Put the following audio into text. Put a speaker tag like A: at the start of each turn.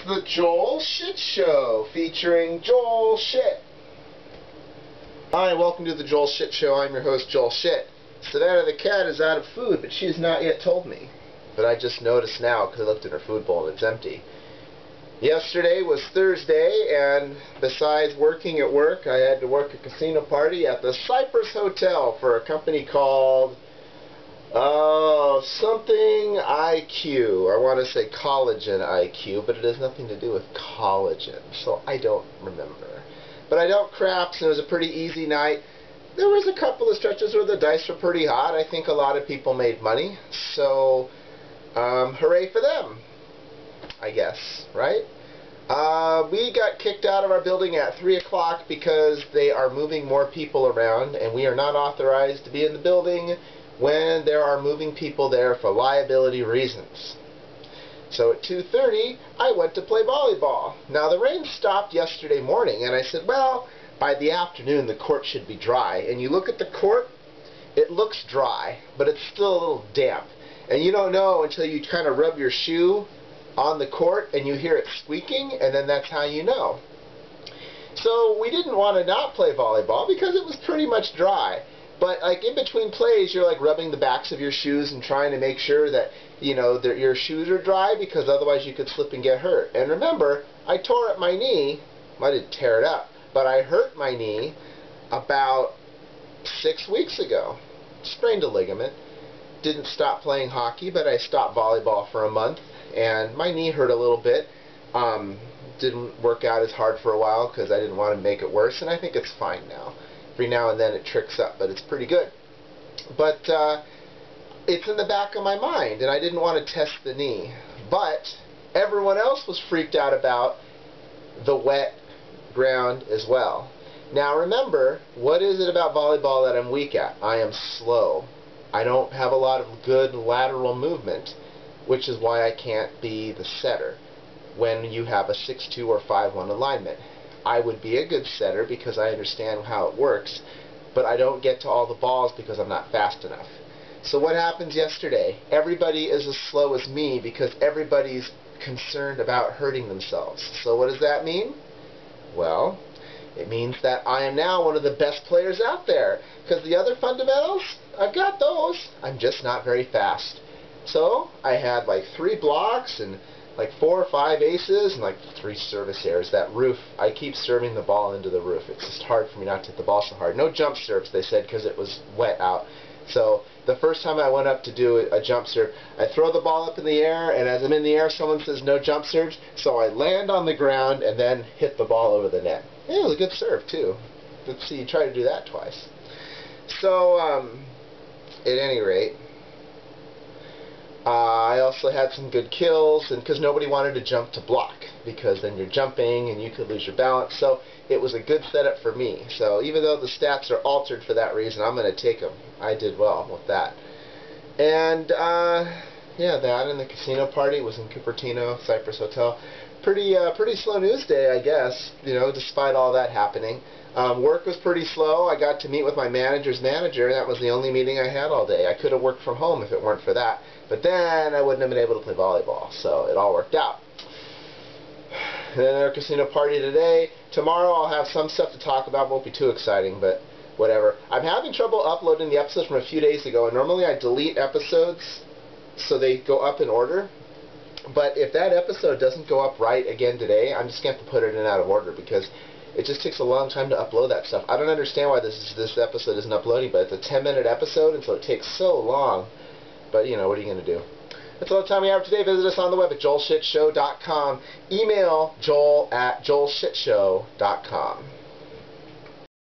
A: the Joel Shit Show, featuring Joel Shit. Hi, welcome to the Joel Shit Show. I'm your host, Joel Shit. Savannah the cat is out of food, but she has not yet told me. But I just noticed now because I looked in her food bowl and it's empty. Yesterday was Thursday, and besides working at work, I had to work a casino party at the Cypress Hotel for a company called something IQ. I want to say collagen IQ, but it has nothing to do with collagen, so I don't remember. But I dealt craps, and it was a pretty easy night. There was a couple of stretches where the dice were pretty hot. I think a lot of people made money, so hooray for them, I guess, right? We got kicked out of our building at 3 o'clock because they are moving more people around, and we are not authorized to be in the building when there are moving people there for liability reasons. So at 2:30, I went to play volleyball. Now the rain stopped yesterday morning, and I said, well, by the afternoon the court should be dry. And you look at the court, it looks dry, but it's still a little damp. And you don't know until you kind of rub your shoe on the court and you hear it squeaking, and then that's how you know. So we didn't want to not play volleyball because it was pretty much dry. But like in between plays, you're like rubbing the backs of your shoes and trying to make sure that, you know, that your shoes are dry, because otherwise you could slip and get hurt. And remember, I tore up my knee. I didn't tear it up, but I hurt my knee about 6 weeks ago. Sprained a ligament. Didn't stop playing hockey, but I stopped volleyball for a month, and my knee hurt a little bit. Didn't work out as hard for a while because I didn't want to make it worse, and I think it's fine now. Every now and then it tricks up, but it's pretty good. But it's in the back of my mind, and I didn't want to test the knee. But everyone else was freaked out about the wet ground as well. Now remember, what is it about volleyball that I'm weak at? I am slow. I don't have a lot of good lateral movement, which is why I can't be the setter when you have a 6-2 or 5-1 alignment. I would be a good setter because I understand how it works, but I don't get to all the balls because I'm not fast enough. So what happens yesterday? Everybody is as slow as me because everybody's concerned about hurting themselves. So what does that mean? Well, it means that I am now one of the best players out there, because the other fundamentals, I've got those. I'm just not very fast. So I had like 3 blocks and like 4 or 5 aces and like 3 service errors. That roof, I keep serving the ball into the roof. It's just hard for me not to hit the ball so hard. No jump serves, they said, because it was wet out. So the first time I went up to do a jump serve, I throw the ball up in the air, and as I'm in the air, someone says no jump serves, so I land on the ground and then hit the ball over the net. Yeah, it was a good serve too. Let's see, you try to do that twice. So at any rate, I also had some good kills, and because nobody wanted to jump to block, because then you're jumping and you could lose your balance. So it was a good setup for me. So even though the stats are altered for that reason, I'm going to take them. I did well with that. And yeah, that and the casino party was in Cupertino, Cypress Hotel. Pretty slow news day, I guess, you know, despite all that happening. Work was pretty slow. I got to meet with my manager's manager, and that was the only meeting I had all day. I could have worked from home if it weren't for that. But then I wouldn't have been able to play volleyball, so it all worked out. And then our casino party today. Tomorrow I'll have some stuff to talk about. Won't be too exciting, but whatever. I'm having trouble uploading the episodes from a few days ago, and normally I delete episodes so they go up in order. But if that episode doesn't go up right again today, I'm just going to have to put it in out of order, because it just takes a long time to upload that stuff. I don't understand why this episode isn't uploading, but it's a 10-minute episode, and so it takes so long. But, you know, what are you going to do? That's all the time we have today. Visit us on the web at joelshitshow.com. Email joel@joelshitshow.com.